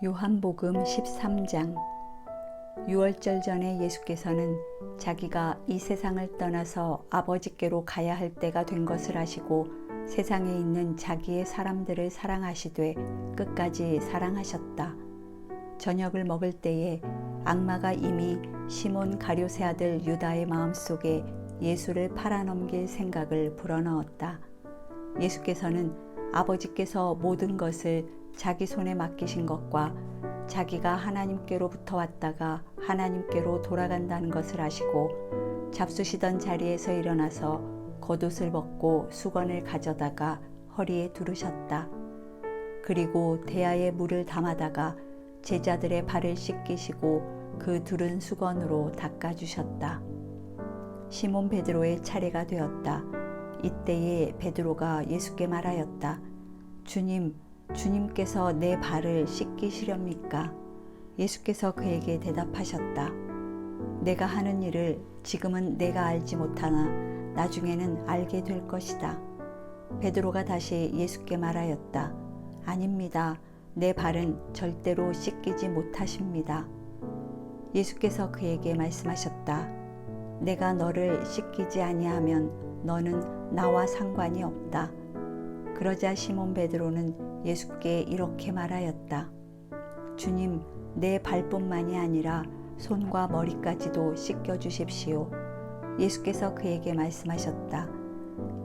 요한복음 13장. 유월절 전에 예수께서는 자기가 이 세상을 떠나서 아버지께로 가야 할 때가 된 것을 아시고 세상에 있는 자기의 사람들을 사랑하시되 끝까지 사랑하셨다. 저녁을 먹을 때에 악마가 이미 시몬 가룟의 아들 유다의 마음속에 예수를 팔아넘길 생각을 불어넣었다. 예수께서는 아버지께서 모든 것을 자기 손에 맡기신 것과 자기가 하나님께로부터 왔다가 하나님께로 돌아간다는 것을 아시고 잡수시던 자리에서 일어나서 겉옷을 벗고 수건을 가져다가 허리에 두르셨다. 그리고 대야에 물을 담아다가 제자들의 발을 씻기시고 그 두른 수건으로 닦아주셨다. 시몬 베드로의 차례가 되었다. 이때에 베드로가 예수께 말하였다. 주님께서 내 발을 씻기시렵니까? 예수께서 그에게 대답하셨다. 내가 하는 일을 지금은 내가 알지 못하나 나중에는 알게 될 것이다. 베드로가 다시 예수께 말하였다. 아닙니다. 내 발은 절대로 씻기지 못하십니다. 예수께서 그에게 말씀하셨다. 내가 너를 씻기지 아니하면 너는 나와 상관이 없다. 그러자 시몬 베드로는 예수께 이렇게 말하였다. 주님, 내 발뿐만이 아니라 손과 머리까지도 씻겨주십시오. 예수께서 그에게 말씀하셨다.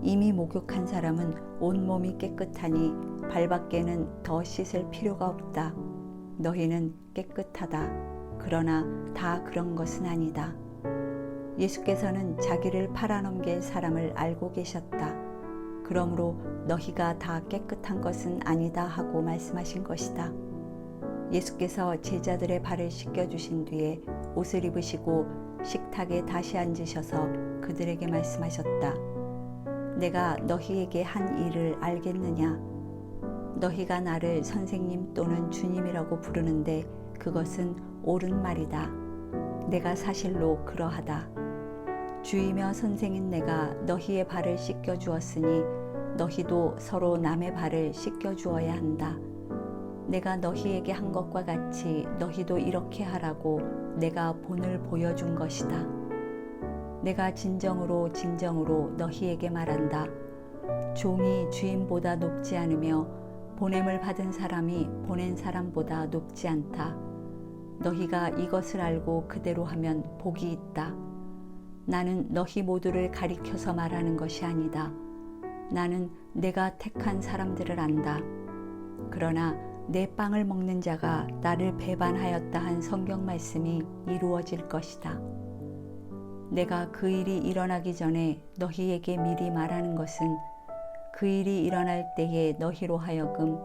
이미 목욕한 사람은 온몸이 깨끗하니 발밖에는 더 씻을 필요가 없다. 너희는 깨끗하다. 그러나 다 그런 것은 아니다. 예수께서는 자기를 팔아넘길 사람을 알고 계셨다. 그러므로 너희가 다 깨끗한 것은 아니다 하고 말씀하신 것이다. 예수께서 제자들의 발을 씻겨주신 뒤에 옷을 입으시고 식탁에 다시 앉으셔서 그들에게 말씀하셨다. 내가 너희에게 한 일을 알겠느냐? 너희가 나를 선생님 또는 주님이라고 부르는데 그것은 옳은 말이다. 내가 사실로 그러하다. 주이며 선생인 내가 너희의 발을 씻겨주었으니 너희도 서로 남의 발을 씻겨주어야 한다. 내가 너희에게 한 것과 같이 너희도 이렇게 하라고 내가 본을 보여준 것이다. 내가 진정으로 너희에게 말한다. 종이 주인보다 높지 않으며 보냄을 받은 사람이 보낸 사람보다 높지 않다. 너희가 이것을 알고 그대로 하면 복이 있다. 나는 너희 모두를 가리켜서 말하는 것이 아니다. 나는 내가 택한 사람들을 안다. 그러나 내 빵을 먹는 자가 나를 배반하였다 한 성경 말씀이 이루어질 것이다. 내가 그 일이 일어나기 전에 너희에게 미리 말하는 것은 그 일이 일어날 때에 너희로 하여금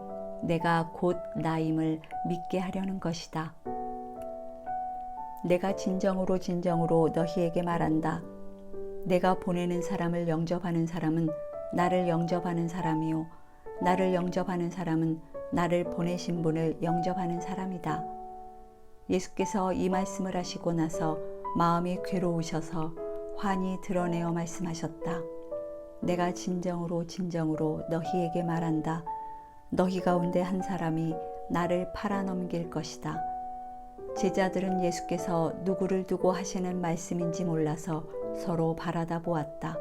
내가 곧 나임을 믿게 하려는 것이다. 내가 진정으로 너희에게 말한다. 내가 보내는 사람을 영접하는 사람은 나를 영접하는 사람이요 나를 영접하는 사람은 나를 보내신 분을 영접하는 사람이다. 예수께서 이 말씀을 하시고 나서 마음이 괴로우셔서 환히 드러내어 말씀하셨다. 내가 진정으로 너희에게 말한다. 너희 가운데 한 사람이 나를 팔아넘길 것이다. 제자들은 예수께서 누구를 두고 하시는 말씀인지 몰라서 서로 바라다 보았다.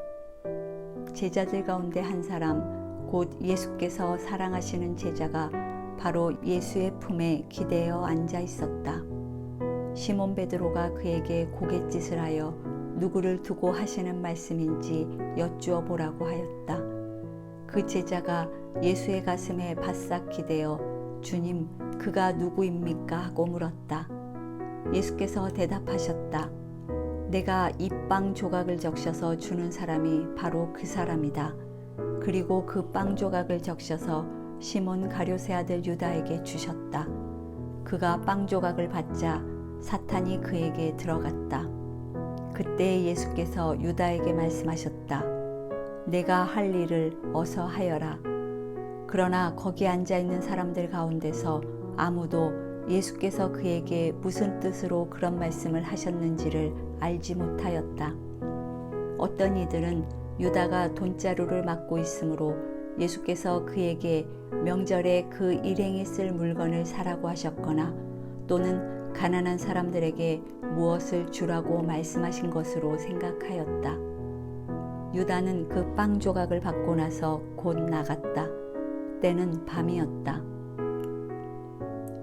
제자들 가운데 한 사람, 곧 예수께서 사랑하시는 제자가 바로 예수의 품에 기대어 앉아 있었다. 시몬 베드로가 그에게 고갯짓을 하여 누구를 두고 하시는 말씀인지 여쭈어 보라고 하였다. 그 제자가 예수의 가슴에 바싹 기대어 주님, 그가 누구입니까? 하고 물었다. 예수께서 대답하셨다. 내가 이 빵 조각을 적셔서 주는 사람이 바로 그 사람이다. 그리고 그 빵 조각을 적셔서 시몬 가룟의 아들 유다에게 주셨다. 그가 빵 조각을 받자 사탄이 그에게 들어갔다. 그때 예수께서 유다에게 말씀하셨다. 내가 할 일을 어서 하여라. 그러나 거기 앉아 있는 사람들 가운데서 아무도 예수께서 그에게 무슨 뜻으로 그런 말씀을 하셨는지를 알지 못하였다. 어떤 이들은 유다가 돈자루를 맡고 있으므로 예수께서 그에게 명절에 그 일행이 쓸 물건을 사라고 하셨거나 또는 가난한 사람들에게 무엇을 주라고 말씀하신 것으로 생각하였다. 유다는 그 빵 조각을 받고 나서 곧 나갔다. 때는 밤이었다.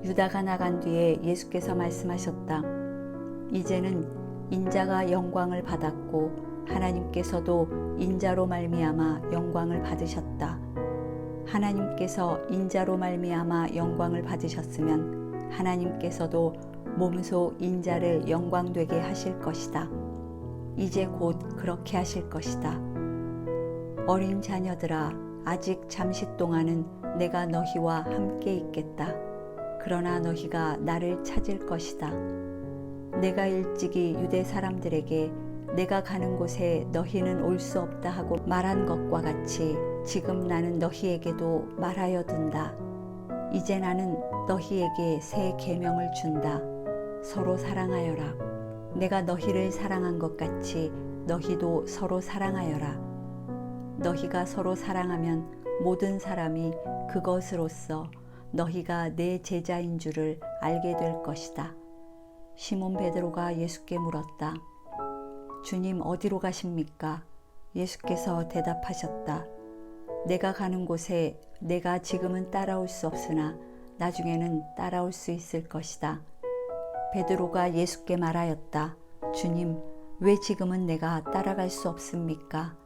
유다가 나간 뒤에 예수께서 말씀하셨다. 이제는 인자가 영광을 받았고 하나님께서도 인자로 말미암아 영광을 받으셨다. 하나님께서 인자로 말미암아 영광을 받으셨으면 하나님께서도 몸소 인자를 영광되게 하실 것이다. 이제 곧 그렇게 하실 것이다. 어린 자녀들아, 아직 잠시 동안은 내가 너희와 함께 있겠다. 그러나 너희가 나를 찾을 것이다. 내가 일찍이 유대 사람들에게 내가 가는 곳에 너희는 올 수 없다 하고 말한 것과 같이 지금 나는 너희에게도 말하여 둔다. 이제 나는 너희에게 새 계명을 준다. 서로 사랑하여라. 내가 너희를 사랑한 것 같이 너희도 서로 사랑하여라. 너희가 서로 사랑하면 모든 사람이 그것으로써 너희가 내 제자인 줄을 알게 될 것이다. 시몬 베드로가 예수께 물었다. 주님, 어디로 가십니까? 예수께서 대답하셨다. 내가 가는 곳에 내가 지금은 따라올 수 없으나 나중에는 따라올 수 있을 것이다. 베드로가 예수께 말하였다. 주님, 왜 지금은 내가 따라갈 수 없습니까?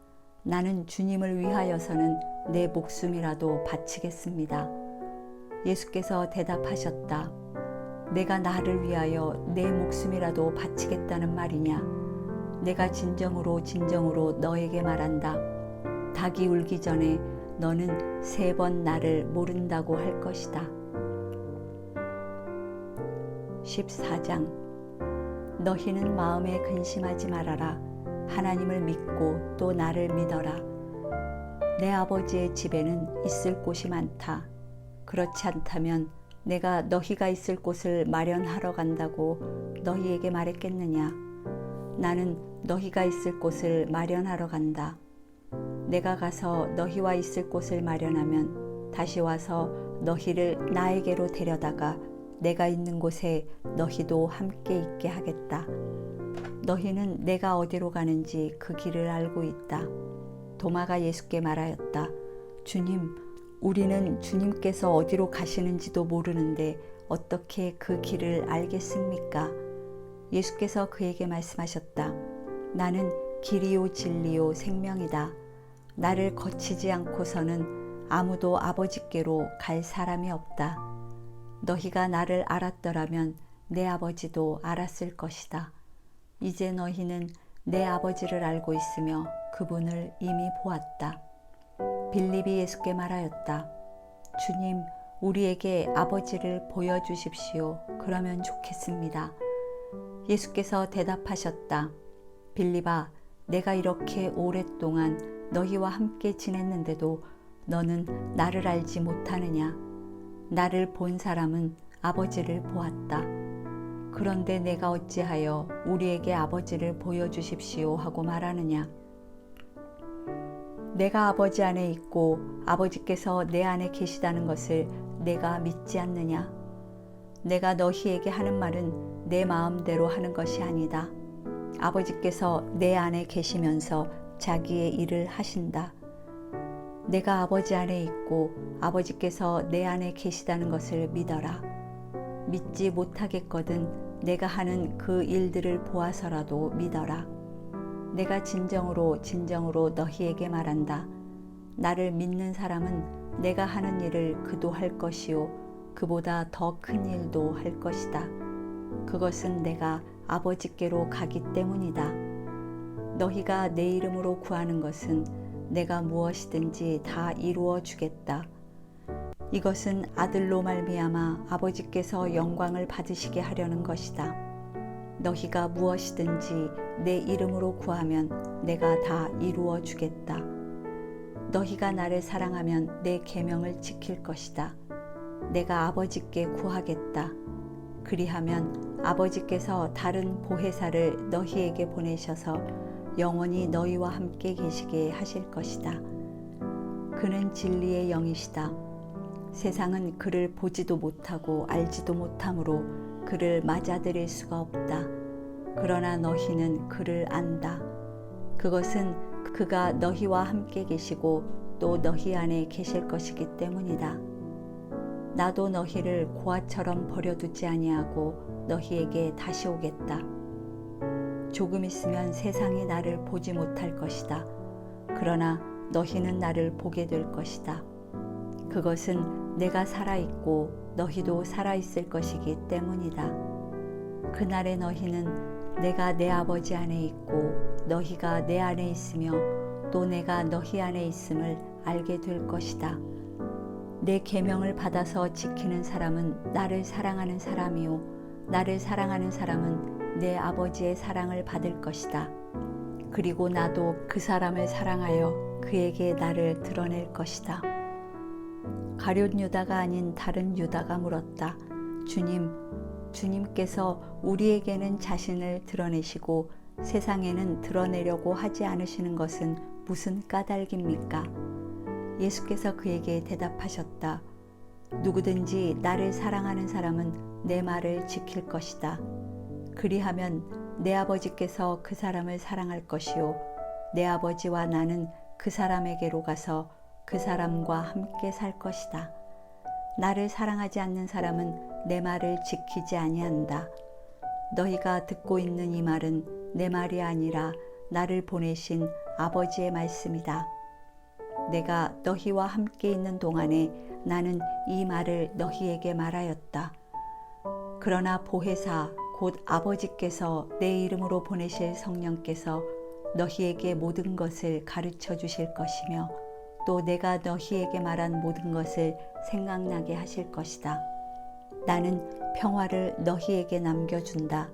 나는 주님을 위하여서는 내 목숨이라도 바치겠습니다. 예수께서 대답하셨다. 내가 나를 위하여 내 목숨이라도 바치겠다는 말이냐? 내가 진정으로 너에게 말한다. 닭이 울기 전에 너는 3번 나를 모른다고 할 것이다. 14장. 너희는 마음에 근심하지 말아라. 하나님을 믿고 또 나를 믿어라. 내 아버지의 집에는 있을 곳이 많다. 그렇지 않다면 내가 너희가 있을 곳을 마련하러 간다고 너희에게 말했겠느냐? 나는 너희가 있을 곳을 마련하러 간다. 내가 가서 너희와 있을 곳을 마련하면 다시 와서 너희를 나에게로 데려다가 내가 있는 곳에 너희도 함께 있게 하겠다. 너희는 내가 어디로 가는지 그 길을 알고 있다. 도마가 예수께 말하였다. 주님, 우리는 주님께서 어디로 가시는지도 모르는데 어떻게 그 길을 알겠습니까? 예수께서 그에게 말씀하셨다. 나는 길이요 진리요 생명이다. 나를 거치지 않고서는 아무도 아버지께로 갈 사람이 없다. 너희가 나를 알았더라면 내 아버지도 알았을 것이다. 이제 너희는 내 아버지를 알고 있으며 그분을 이미 보았다. 빌립이 예수께 말하였다. 주님, 우리에게 아버지를 보여주십시오. 그러면 좋겠습니다. 예수께서 대답하셨다. 빌립아, 내가 이렇게 오랫동안 너희와 함께 지냈는데도 너는 나를 알지 못하느냐? 나를 본 사람은 아버지를 보았다. 그런데 내가 어찌하여 우리에게 아버지를 보여주십시오 하고 말하느냐? 내가 아버지 안에 있고 아버지께서 내 안에 계시다는 것을 내가 믿지 않느냐? 내가 너희에게 하는 말은 내 마음대로 하는 것이 아니다. 아버지께서 내 안에 계시면서 자기의 일을 하신다. 내가 아버지 안에 있고 아버지께서 내 안에 계시다는 것을 믿어라. 믿지 못하겠거든 내가 하는 그 일들을 보아서라도 믿어라. 내가 진정으로 너희에게 말한다. 나를 믿는 사람은 내가 하는 일을 그도 할 것이요 그보다 더 큰 일도 할 것이다. 그것은 내가 아버지께로 가기 때문이다. 너희가 내 이름으로 구하는 것은 내가 무엇이든지 다 이루어 주겠다. 이것은 아들로 말미암아 아버지께서 영광을 받으시게 하려는 것이다. 너희가 무엇이든지 내 이름으로 구하면 내가 다 이루어 주겠다. 너희가 나를 사랑하면 내 계명을 지킬 것이다. 내가 아버지께 구하겠다. 그리하면 아버지께서 다른 보혜사를 너희에게 보내셔서 영원히 너희와 함께 계시게 하실 것이다. 그는 진리의 영이시다. 세상은 그를 보지도 못하고 알지도 못하므로 그를 맞아들일 수가 없다. 그러나 너희는 그를 안다. 그것은 그가 너희와 함께 계시고 또 너희 안에 계실 것이기 때문이다. 나도 너희를 고아처럼 버려두지 아니하고 너희에게 다시 오겠다. 조금 있으면 세상이 나를 보지 못할 것이다. 그러나 너희는 나를 보게 될 것이다. 그것은 내가 살아있고 너희도 살아있을 것이기 때문이다. 그날에 너희는 내가 내 아버지 안에 있고 너희가 내 안에 있으며 또 내가 너희 안에 있음을 알게 될 것이다. 내 계명을 받아서 지키는 사람은 나를 사랑하는 사람이요 나를 사랑하는 사람은 내 아버지의 사랑을 받을 것이다. 그리고 나도 그 사람을 사랑하여 그에게 나를 드러낼 것이다. 가룟 유다가 아닌 다른 유다가 물었다. 주님께서 우리에게는 자신을 드러내시고 세상에는 드러내려고 하지 않으시는 것은 무슨 까닭입니까? 예수께서 그에게 대답하셨다. 누구든지 나를 사랑하는 사람은 내 말을 지킬 것이다. 그리하면 내 아버지께서 그 사람을 사랑할 것이요 내 아버지와 나는 그 사람에게로 가서 그 사람과 함께 살 것이다. 나를 사랑하지 않는 사람은 내 말을 지키지 아니한다. 너희가 듣고 있는 이 말은 내 말이 아니라 나를 보내신 아버지의 말씀이다. 내가 너희와 함께 있는 동안에 나는 이 말을 너희에게 말하였다. 그러나 보혜사 곧 아버지께서 내 이름으로 보내실 성령께서 너희에게 모든 것을 가르쳐 주실 것이며 또 내가 너희에게 말한 모든 것을 생각나게 하실 것이다. 나는 평화를 너희에게 남겨준다.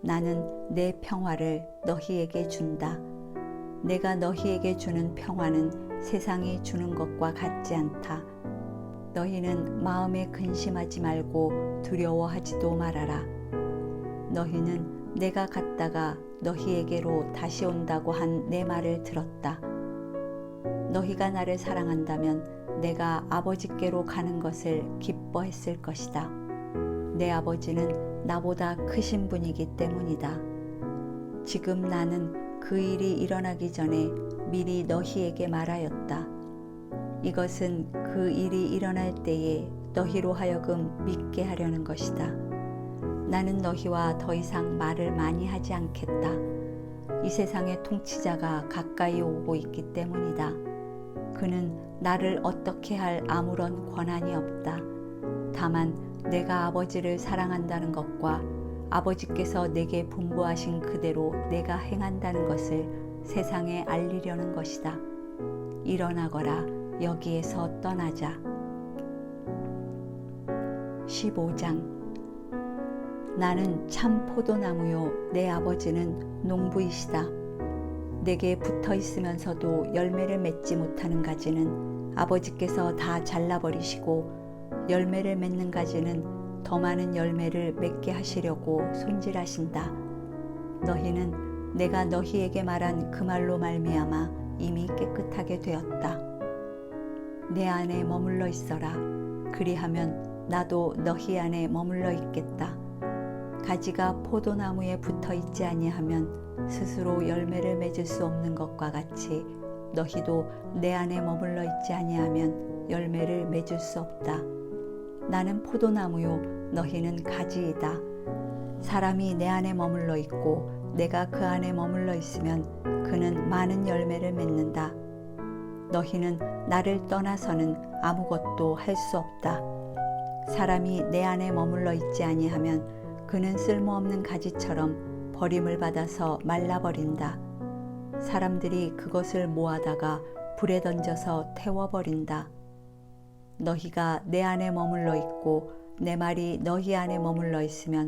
나는 내 평화를 너희에게 준다. 내가 너희에게 주는 평화는 세상이 주는 것과 같지 않다. 너희는 마음에 근심하지 말고 두려워하지도 말아라. 너희는 내가 갔다가 너희에게로 다시 온다고 한 내 말을 들었다. 너희가 나를 사랑한다면 내가 아버지께로 가는 것을 기뻐했을 것이다. 내 아버지는 나보다 크신 분이기 때문이다. 지금 나는 그 일이 일어나기 전에 미리 너희에게 말하였다. 이것은 그 일이 일어날 때에 너희로 하여금 믿게 하려는 것이다. 나는 너희와 더 이상 말을 많이 하지 않겠다. 이 세상의 통치자가 가까이 오고 있기 때문이다. 그는 나를 어떻게 할 아무런 권한이 없다. 다만 내가 아버지를 사랑한다는 것과 아버지께서 내게 분부하신 그대로 내가 행한다는 것을 세상에 알리려는 것이다. 일어나거라. 여기에서 떠나자. 15장. 나는 참 포도나무요 내 아버지는 농부이시다. 내게 붙어 있으면서도 열매를 맺지 못하는 가지는 아버지께서 다 잘라버리시고 열매를 맺는 가지는 더 많은 열매를 맺게 하시려고 손질하신다. 너희는 내가 너희에게 말한 그 말로 말미암아 이미 깨끗하게 되었다. 내 안에 머물러 있어라. 그리하면 나도 너희 안에 머물러 있겠다. 가지가 포도나무에 붙어 있지 아니하면 스스로 열매를 맺을 수 없는 것과 같이 너희도 내 안에 머물러 있지 아니하면 열매를 맺을 수 없다. 나는 포도나무요 너희는 가지이다. 사람이 내 안에 머물러 있고 내가 그 안에 머물러 있으면 그는 많은 열매를 맺는다. 너희는 나를 떠나서는 아무것도 할 수 없다. 사람이 내 안에 머물러 있지 아니하면 그는 쓸모없는 가지처럼 버림을 받아서 말라버린다. 사람들이 그것을 모아다가 불에 던져서 태워버린다. 너희가 내 안에 머물러 있고 내 말이 너희 안에 머물러 있으면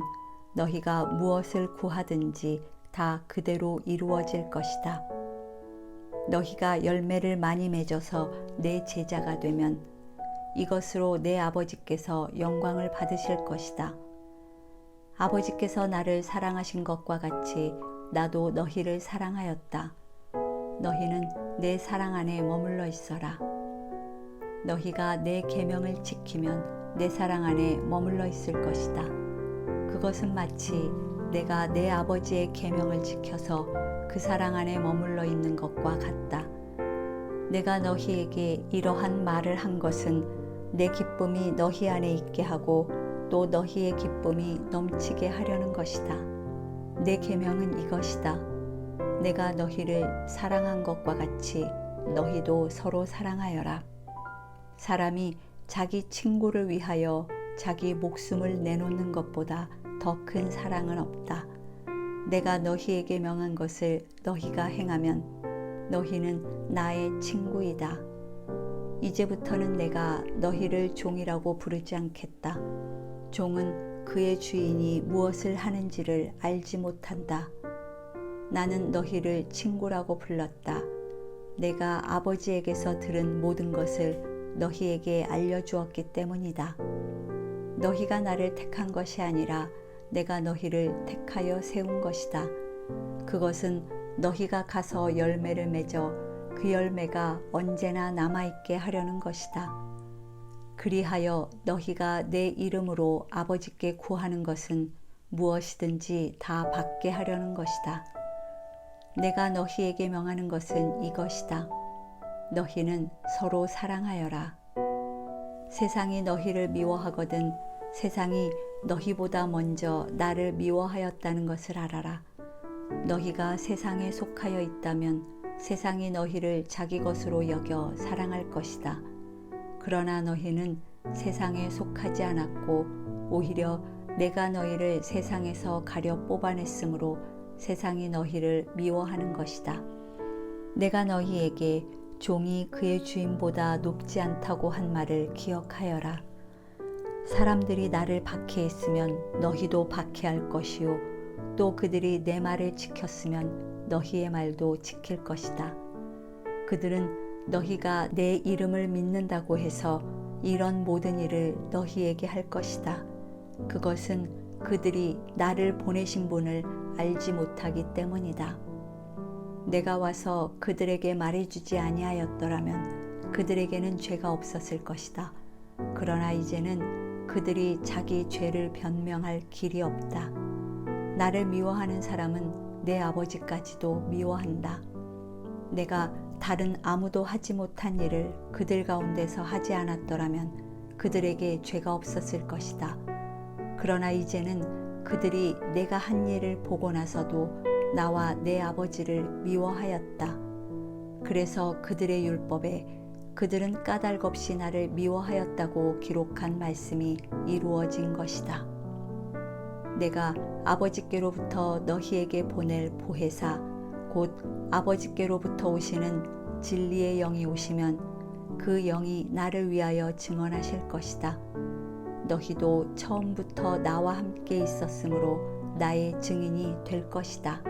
너희가 무엇을 구하든지 다 그대로 이루어질 것이다. 너희가 열매를 많이 맺어서 내 제자가 되면 이것으로 내 아버지께서 영광을 받으실 것이다. 아버지께서 나를 사랑하신 것과 같이 나도 너희를 사랑하였다. 너희는 내 사랑 안에 머물러 있어라. 너희가 내 계명을 지키면 내 사랑 안에 머물러 있을 것이다. 그것은 마치 내가 내 아버지의 계명을 지켜서 그 사랑 안에 머물러 있는 것과 같다. 내가 너희에게 이러한 말을 한 것은 내 기쁨이 너희 안에 있게 하고 또 너희의 기쁨이 넘치게 하려는 것이다. 내 계명은 이것이다. 내가 너희를 사랑한 것과 같이 너희도 서로 사랑하여라. 사람이 자기 친구를 위하여 자기 목숨을 내놓는 것보다 더 큰 사랑은 없다. 내가 너희에게 명한 것을 너희가 행하면 너희는 나의 친구이다. 이제부터는 내가 너희를 종이라고 부르지 않겠다. 종은 그의 주인이 무엇을 하는지를 알지 못한다. 나는 너희를 친구라고 불렀다. 내가 아버지에게서 들은 모든 것을 너희에게 알려주었기 때문이다. 너희가 나를 택한 것이 아니라 내가 너희를 택하여 세운 것이다. 그것은 너희가 가서 열매를 맺어 그 열매가 언제나 남아있게 하려는 것이다. 그리하여 너희가 내 이름으로 아버지께 구하는 것은 무엇이든지 다 받게 하려는 것이다. 내가 너희에게 명하는 것은 이것이다. 너희는 서로 사랑하여라. 세상이 너희를 미워하거든 세상이 너희보다 먼저 나를 미워하였다는 것을 알아라. 너희가 세상에 속하여 있다면 세상이 너희를 자기 것으로 여겨 사랑할 것이다. 그러나 너희는 세상에 속하지 않았고 오히려 내가 너희를 세상에서 가려 뽑아냈으므로 세상이 너희를 미워하는 것이다. 내가 너희에게 종이 그의 주인보다 높지 않다고 한 말을 기억하여라. 사람들이 나를 박해했으면 너희도 박해할 것이요 또 그들이 내 말을 지켰으면 너희의 말도 지킬 것이다. 그들은 너희가 내 이름을 믿는다고 해서 이런 모든 일을 너희에게 할 것이다. 그것은 그들이 나를 보내신 분을 알지 못하기 때문이다. 내가 와서 그들에게 말해주지 아니하였더라면 그들에게는 죄가 없었을 것이다. 그러나 이제는 그들이 자기 죄를 변명할 길이 없다. 나를 미워하는 사람은 내 아버지까지도 미워한다. 내가 다른 아무도 하지 못한 일을 그들 가운데서 하지 않았더라면 그들에게 죄가 없었을 것이다. 그러나 이제는 그들이 내가 한 일을 보고 나서도 나와 내 아버지를 미워하였다. 그래서 그들의 율법에 그들은 까닭 없이 나를 미워하였다고 기록한 말씀이 이루어진 것이다. 내가 아버지께로부터 너희에게 보낼 보혜사 곧 아버지께로부터 오시는 진리의 영이 오시면 그 영이 나를 위하여 증언하실 것이다. 너희도 처음부터 나와 함께 있었으므로 나의 증인이 될 것이다.